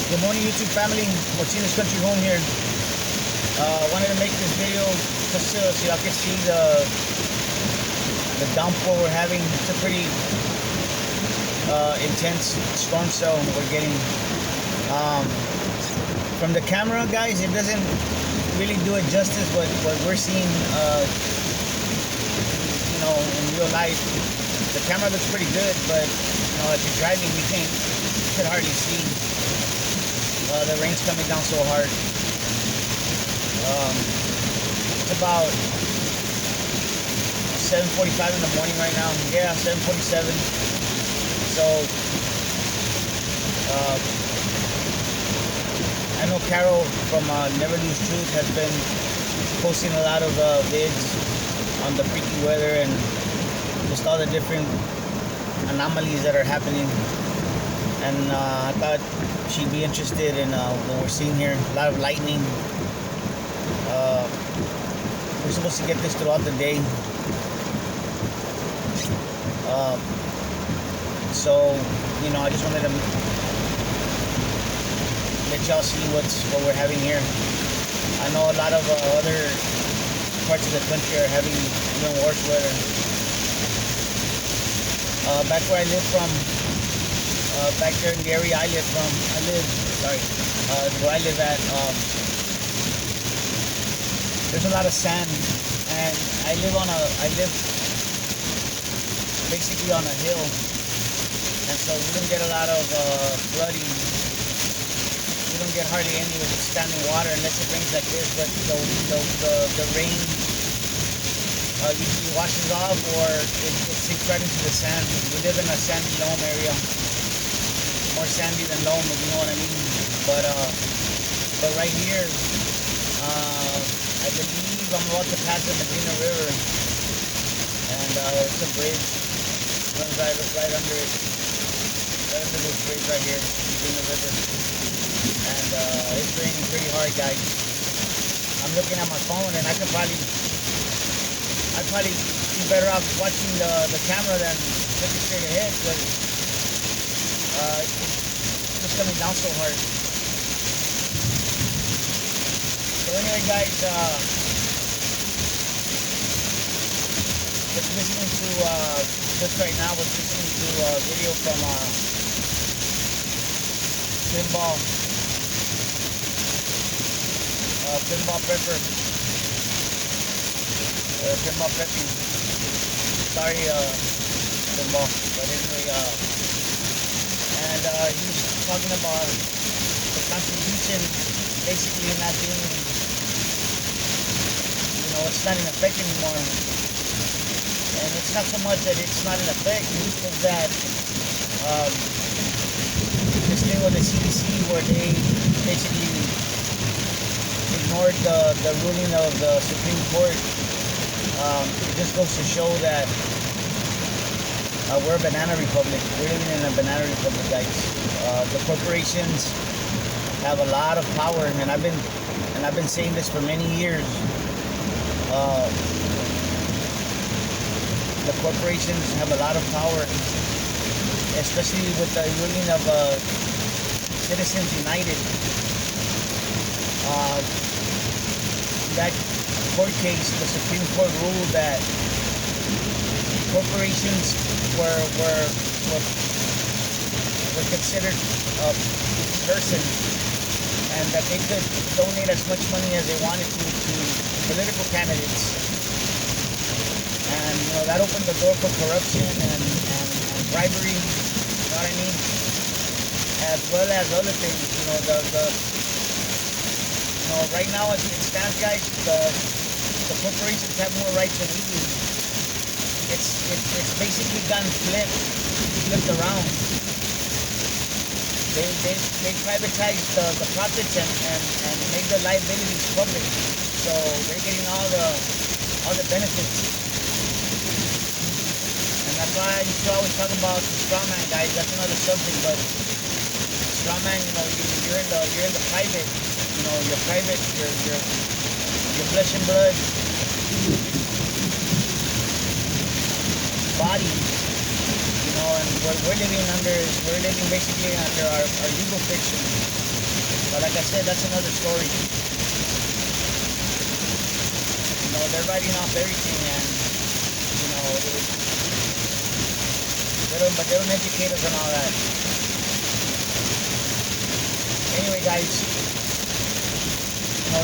Good morning, YouTube family. Martinez Country Home here. Wanted to make this video just so y'all can see the downpour we're having. It's a pretty intense storm cell we're getting. From the camera, guys, it doesn't really do it justice what we're seeing. In real life, the camera looks pretty good, but if you're driving, you could hardly see. The rain's coming down so hard. It's about 7:45 in the morning right now. Yeah, 7:47. So I know Carol from Never Lose Truth has been posting a lot of vids on the freaky weather and just all the different anomalies that are happening. And I thought she'd be interested in what we're seeing here. A lot of lightning. We're supposed to get this throughout the day. So I just wanted to let y'all see what we're having here. I know a lot of other parts of the country are having even worse weather. Back where I live from, back there in the area where I live at, there's a lot of sand, and I live basically on a hill, and so we don't get a lot of flooding. We don't get hardly any standing water unless it rains like this, but the rain usually washes off or it sinks right into the sand. We live in a sandy loam area. More sandy than loam, if you know what I mean. But right here, I believe I'm about to pass the Medina River, and it's a bridge. Runs right under it. Right under this bridge right here, Medina River. And it's raining pretty hard, guys. I'm looking at my phone, and I'd probably be better off watching the camera than looking straight ahead, because it's just coming down so hard. So anyway, guys, just listening to just right now, was listening to a video from Pinball Prepper. Pinball Prepping. Sorry, Pinball. But anyway, and he was talking about the Constitution basically not being, it's not in effect anymore. And it's not so much that it's not in effect, it's just that this thing with the CDC where they basically ignored the ruling of the Supreme Court. It just goes to show that we're a banana republic. We're living in a banana republic, guys. The corporations have a lot of power, and I've been saying this for many years. The corporations have a lot of power, especially with the ruling of Citizens United. That court case, the Supreme Court ruled that corporations were considered a person, and that they could donate as much money as they wanted to political candidates. And that opened the door for corruption and bribery, you know what I mean? As well as other things. Right now as it stands, guys, the corporations have more rights than we do. It's basically gotten flipped around. They privatized the profits and made the liabilities public. So they're getting all the benefits. And that's why I used to always talk about the straw man, guys. That's another subject, but straw man, you're in the private, your private, your flesh and blood body, and what we're living under is we're living basically under our legal fiction. like I said, that's another story. They're writing off everything, and but they don't educate us on all that. Anyway, guys,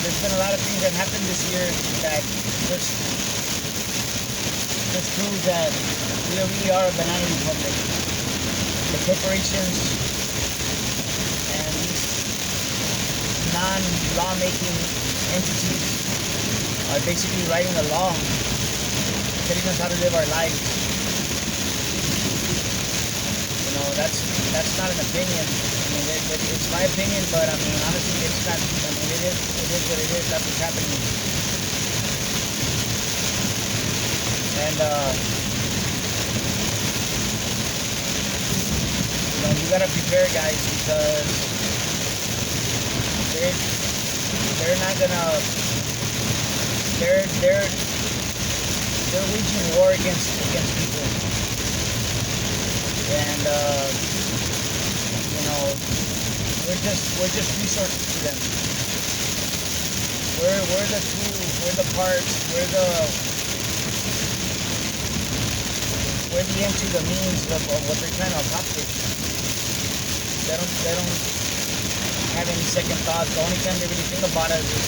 there's been a lot of things that happened this year that just proves that we really are a banana republic. The corporations and these non-law-making entities are basically writing the law, telling us how to live our lives. That's not an opinion. I mean, it's my opinion, but I mean, honestly, it's not. I mean, it is what it is. That's what's happening. And you gotta prepare, guys, because they're not gonna. They're waging war against people, and we're just resources to them. We're the tools, we're the parts, we're the end to the means of what they're trying to accomplish. They don't have any second thoughts. The only time they really think about it is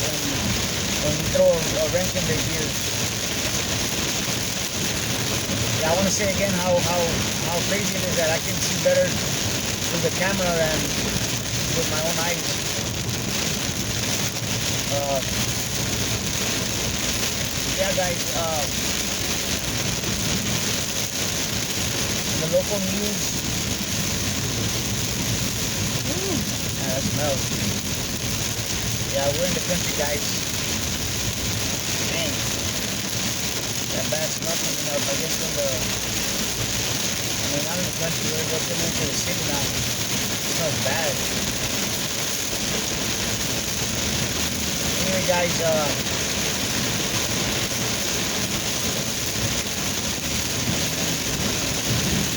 when you throw a wrench in their gears. Yeah, I want to say again how crazy it is that I can see better through the camera than with my own eyes. Yeah, guys. The local news. Yeah, that smells. Yeah, we're in the country, guys. Dang. That bad smell coming up. I guess from the... I mean, not in the country. We're looking into the city now. It smells bad. Anyway, guys,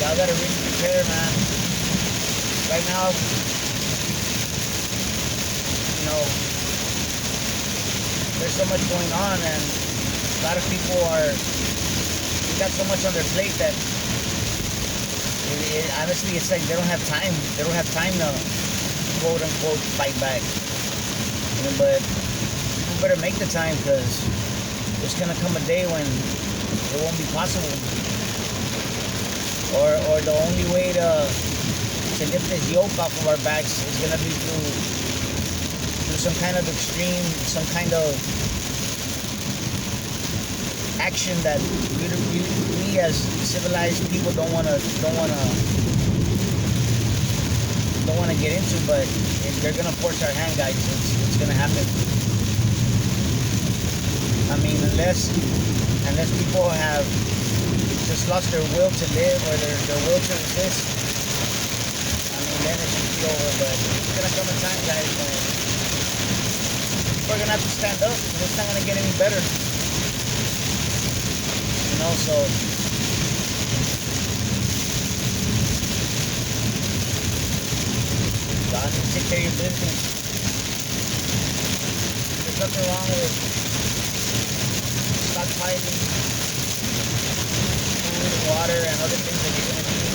y'all gotta really prepare, man. Right now, there's so much going on, and a lot of people they got so much on their plate that honestly, it's like they don't have time. They don't have time to quote unquote fight back. But people better make the time, because there's gonna come a day when it won't be possible. Or the only way to lift this yoke off of our backs is gonna be through some kind of extreme, some kind of action that we as civilized people don't wanna get into. But if they're gonna force our hand, guys, it's gonna happen. I mean, unless people have just lost their will to live, or their will to resist, I mean, then it should be over. But it's gonna come a time, guys, when people are gonna have to stand up, and it's not gonna get any better. So God needs to take care of your business. There's nothing wrong with stockpiling food, water, and other things that you're gonna need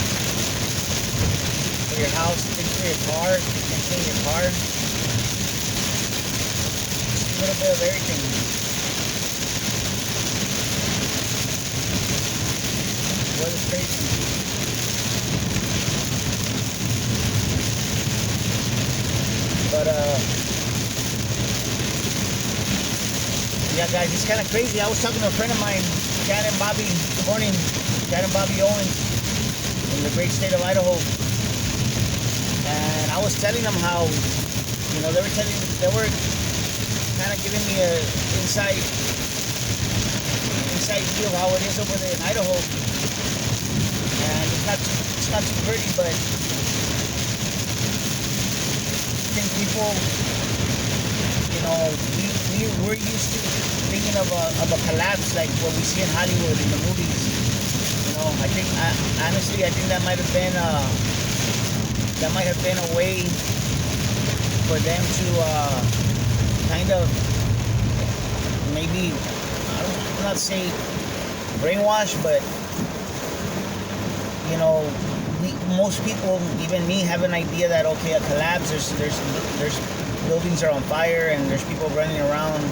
for your house, things for your car, things in your car. Just a little bit of everything. Weather's crazy. But yeah, guys, it's kind of crazy. I was talking to a friend of mine, Cat and Bobby. Good morning, Cat and Bobby Owens, in the great state of Idaho. And I was telling them how, they were kind of giving me a inside view of how it is over there in Idaho. And it's not too pretty, but I think people, we're used to thinking of a collapse like what we see in Hollywood in the movies. I think honestly, I think that might have been a way for them to kind of maybe, I'm not say brainwash, but you know, most people, even me, have an idea that okay, a collapse, there's buildings are on fire and there's people running around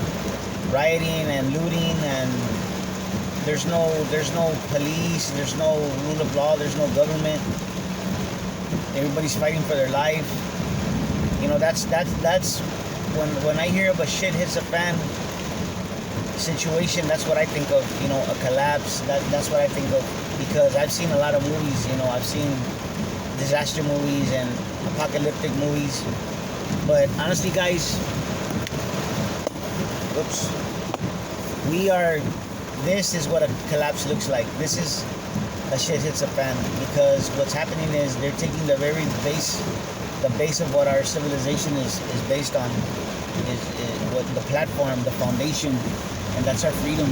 rioting and looting, and there's no police, there's no rule of law, there's no government. Everybody's fighting for their life. You know, that's when I hear of a shit hits a fan situation, that's what I think of. You know, a collapse. That's what I think of, because I've seen a lot of movies. You know, I've seen disaster movies and apocalyptic movies. But honestly, guys, this is what a collapse looks like. This is a shit hits a fan, because what's happening is they're taking the very base of what our civilization is based on, is what the platform, the foundation, and that's our freedom,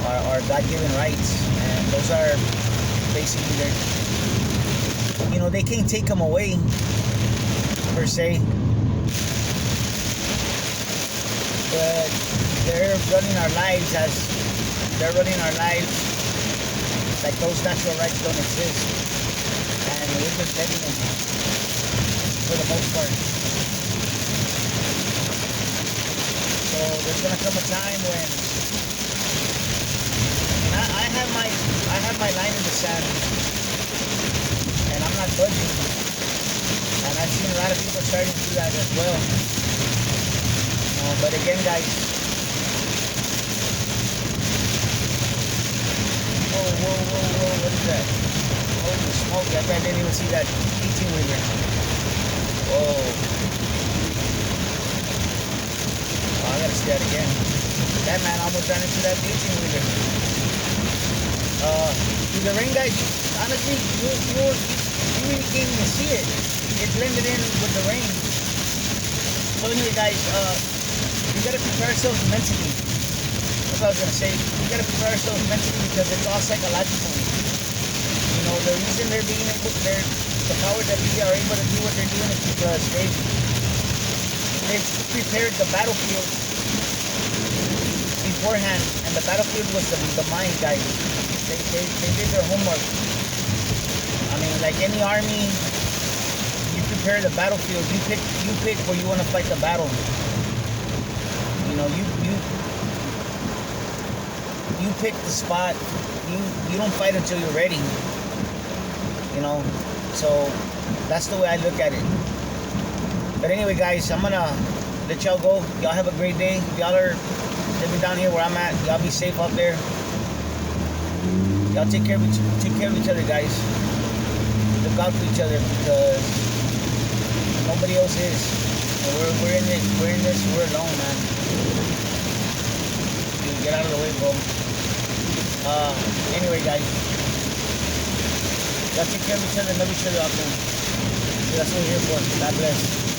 our God-given rights, and those are basically their, you know, they can't take them away per se, but they're running our lives like those natural rights don't exist, and we're just letting them for the most part. So there's gonna come a time when, and I have my line in the sand, and I'm not budging, and I've seen a lot of people starting to do that as well. But again, guys, whoa, what is that? Holy smoke, that guy didn't even see that 18-wheeler. Whoa. Oh, I gotta see that again. That man almost ran into that 18-wheeler. Through the rain, guys, honestly, you really can't even see it. It blended in with the rain. So anyway, guys, we gotta prepare ourselves mentally. That's what I was gonna say. We gotta prepare ourselves mentally, because it's all psychological. You know, the reason the powers that be are able to do what they're doing is because they've prepared the battlefield beforehand, and the battlefield was the mind, guys. They did their homework. I mean, like any army, you prepare the battlefield. You pick where you want to fight the battle. You know, you pick the spot. You don't fight until you're ready. You know, so that's the way I look at it. But anyway, guys, I'm gonna let y'all go. Y'all have a great day. If y'all are living down here where I'm at, y'all be safe out there. Y'all take care of each other, guys. Look out for each other, because nobody else is. And we're in this. We're alone, man. Dude, get out of the way, bro. Anyway, guys, y'all take care of each other and love each other out there. That's what we're here for. God bless.